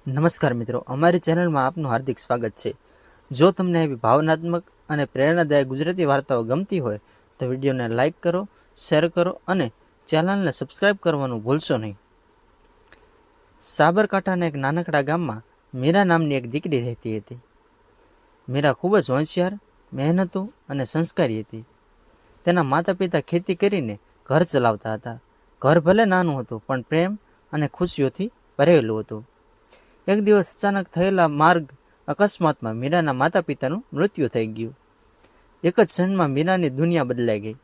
નમસ્કાર મિત્રો, અમારી ચેનલમાં આપનું હાર્દિક સ્વાગત છે। જો તમને એવી ભાવનાત્મક અને પ્રેરણાદાયક ગુજરાતી વાર્તાઓ ગમતી હોય તો વિડીયોને લાઇક કરો, શેર કરો અને ચેનલને સબસ્ક્રાઇબ કરવાનું ભૂલશો નહીં। સાબરકાંઠાના એક નાનકડા ગામમાં મીરા નામની એક દીકરી રહેતી હતી। મીરા ખૂબ જ હોશિયાર, મહેનતુ અને સંસ્કારી હતી। તેના માતા પિતા ખેતી કરીને ઘર ચલાવતા હતા। ઘર ભલે નાનું હતું પણ પ્રેમ અને ખુશીઓથી ભરેલું હતું। એક દિવસ અચાનક થયેલા માર્ગ અકસ્માતમાં મીરાના માતા પિતાનું મૃત્યુ થઈ ગયું। એક જ ક્ષણમાં મીરાની દુનિયા બદલાઈ ગઈ।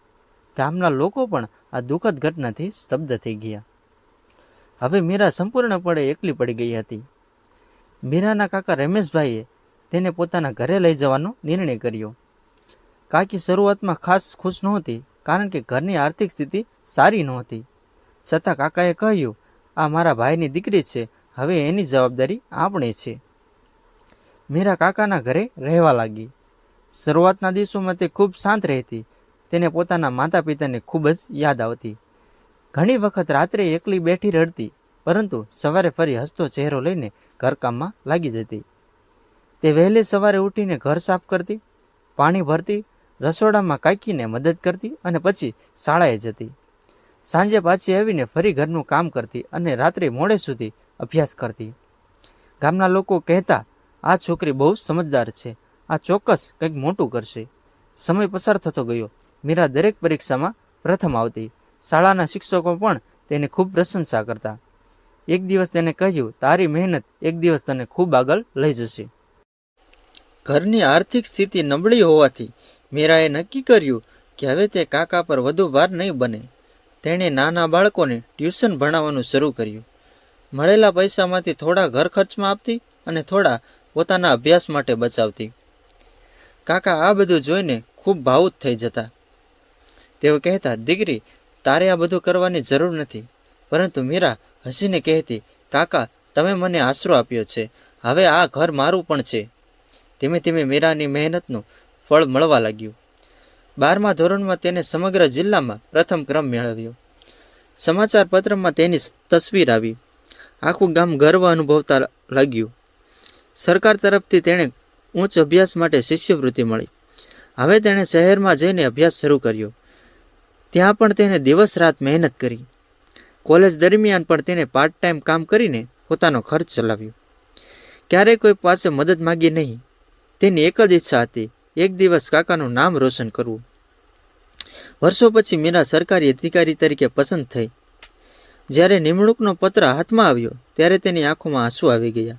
ગામના લોકો પણ આ દુઃખદ ઘટનાથી સ્તબ્ધ થઈ ગયા। હવે મીરા સંપૂર્ણપણે એકલી પડી ગઈ હતી। મીરાના કાકા રમેશભાઈએ તેને પોતાના ઘરે લઈ જવાનો નિર્ણય કર્યો। કાકી શરૂઆતમાં ખાસ ખુશ નહોતી, કારણ કે ઘરની આર્થિક સ્થિતિ સારી નહોતી। છતાં કાકાએ કહ્યું, આ મારા ભાઈની દીકરી છે, હવે એની જવાબદારી આપણે છે। મીરા કાકાના ઘરે રહેવા લાગી। શરૂઆતના દિવસોમાં તે ખૂબ શાંત રહેતી। તેને પોતાના માતા પિતાને ખૂબ જ યાદ આવતી। ઘણી વખત રાત્રે એકલી બેઠી રડતી, પરંતુ સવારે ફરી હસતો ચહેરો લઈને ઘરકામમાં લાગી જતી। તે વહેલી સવારે ઉઠીને ઘર સાફ કરતી, પાણી ભરતી, રસોડામાં કાકીને મદદ કરતી અને પછી શાળાએ જતી। સાંજે પાછી આવીને ફરી ઘરનું કામ કરતી અને રાત્રે મોડે સુધી અભ્યાસ કરતી। ગામના લોકો કહેતા, આ છોકરી બહુ સમજદાર છે, આ ચોક્કસ કંઈક મોટું કરશે। સમય પસાર થતો ગયો। મીરા દરેક પરીક્ષામાં પ્રથમ આવતી। શાળાના શિક્ષકો પણ તેની ખૂબ પ્રશંસા કરતા। એક દિવસ તેને કહ્યું, તારી મહેનત એક દિવસ તને ખૂબ આગળ લઈ જશે। ઘરની આર્થિક સ્થિતિ નબળી હોવાથી મીરાએ નક્કી કર્યું કે હવે તે કાકા પર વધુ ભાર નહીં બને। તેણે નાના બાળકોને ટ્યુશન ભણાવવાનું શરૂ કર્યું। મળેલા પૈસામાંથી થોડા ઘર ખર્ચમાં આપતી અને થોડા પોતાના અભ્યાસ માટે બચાવતી। કાકા આ બધું જોઈને ખૂબ ભાવુક થઈ જતા। તેઓ કહેતા, દીકરી, તારે આ બધું કરવાની જરૂર નથી। પરંતુ મીરા હસીને કહેતી, કાકા, તમે મને આશરો આપ્યો છે, હવે આ ઘર મારું પણ છે। ધીમે ધીમે મીરાની મહેનતનું ફળ મળવા લાગ્યું। 12મા ધોરણમાં તેને સમગ્ર જિલ્લામાં પ્રથમ ક્રમ મેળવ્યો। સમાચાર પત્રમાં તેની તસવીર આવી। આખું ગામ ગર્વ અનુભવતા લાગ્યું। સરકાર તરફથી તેણે ઉચ્ચ અભ્યાસ માટે શિષ્યવૃત્તિ મળી। હવે તેણે શહેરમાં જઈને અભ્યાસ શરૂ કર્યો। ત્યાં પણ તેને દિવસ રાત મહેનત કરી। કોલેજ દરમિયાન પણ તેને પાર્ટ ટાઈમ કામ કરીને પોતાનો ખર્ચ ચલાવ્યો। ક્યારેય કોઈ પાસે મદદ માગી નહીં। તેની એક જ ઈચ્છા હતી, એક દિવસ કાકાનું નામ રોશન કરવું। વર્ષો પછી મીરા સરકારી અધિકારી તરીકે પસંદ થઈ। જ્યારે નિમણૂકનો પત્ર હાથમાં આવ્યો ત્યારે તેની આંખોમાં આંસુ આવી ગયા।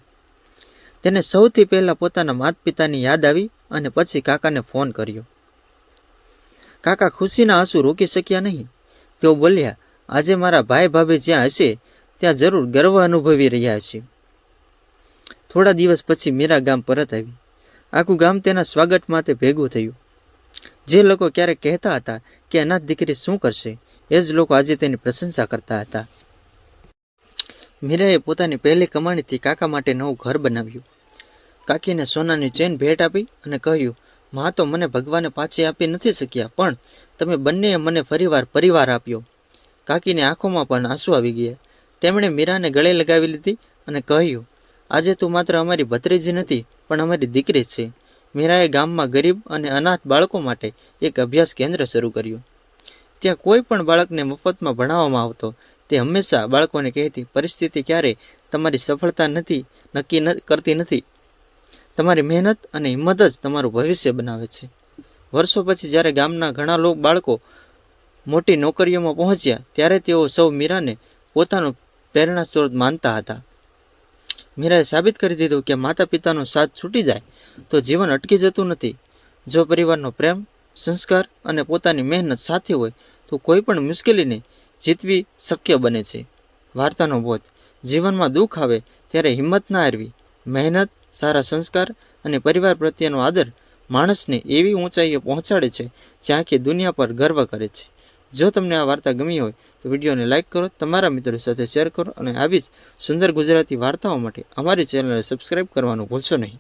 તેને સૌથી પહેલાં પોતાના માતા પિતાની યાદ આવી અને પછી કાકાને ફોન કર્યો। કાકા ખુશીના આંસુ રોકી શક્યા નહીં। તેઓ બોલ્યા, આજે મારા ભાઈ ભાભી જ્યાં હશે ત્યાં જરૂર ગર્વ અનુભવી રહ્યા હશે। થોડા દિવસ પછી મીરા ગામ પરત આવી। આખું ગામ તેના સ્વાગત માટે ભેગું થયું। જે લોકો ક્યારેક કહેતા હતા કે અનાથ દીકરી શું કરશે, એ જ લોકો આજે તેની પ્રશંસા કરતા હતા। મીરાએ પોતાની પહેલી કમાણીથી કાકા માટે નવું ઘર બનાવ્યું। કાકીને સોનાની ચેન ભેટ આપી અને કહ્યું, માં તો મને ભગવાને પાછી આપી નથી શક્યા, પણ તમે બંનેએ મને ફરીવાર પરિવાર આપ્યો। કાકીની આંખોમાં પણ આંસુ આવી ગયા। તેમણે મીરાને ગળે લગાવી લીધી અને કહ્યું, આજે તું માત્ર અમારી ભત્રીજી નથી, પણ અમારી દીકરી છે। મીરાએ ગામમાં ગરીબ અને અનાથ બાળકો માટે એક અભ્યાસ કેન્દ્ર શરૂ કર્યું। ત્યાં કોઈ પણ બાળકને મફતમાં ભણાવવામાં આવતો। તે હંમેશા બાળકોને કહેતી, પરિસ્થિતિ ક્યારેય તમારી સફળતા નક્કી કરતી નથી, તમારી મહેનત અને હિંમત જ તમારું ભવિષ્ય બનાવે છે। વર્ષો પછી જ્યારે ગામના ઘણા બાળકો મોટી નોકરીઓમાં પહોંચ્યા ત્યારે તેઓ સૌ મીરાને પોતાનું પ્રેરણા સ્ત્રોત માનતા હતા। મીરાએ સાબિત કરી દીધું કે માતા પિતાનો સાથ છૂટી જાય તો જીવન અટકી જતું નથી। જો પરિવારનો પ્રેમ, સંસ્કાર અને પોતાની મહેનત સાથે હોય તો કોઈ પણ મુશ્કેલીને જીતવી શક્ય બને છે। વાર્તાનો બોધ: જીવનમાં દુઃખ આવે ત્યારે હિંમત ના હારવી। મહેનત, સારા સંસ્કાર અને પરિવાર પ્રત્યેનો આદર માણસને એવી ઊંચાઈએ પહોંચાડે છે જ્યાં આખી દુનિયા પર ગર્વ કરે છે। જો તમને આ વાર્તા ગમી હોય તો વિડીયોને લાઇક કરો, તમારા મિત્રો સાથે શેર કરો અને આવી જ સુંદર ગુજરાતી વાર્તાઓ માટે અમારી ચેનલને સબસ્ક્રાઇબ કરવાનું ભૂલશો નહીં।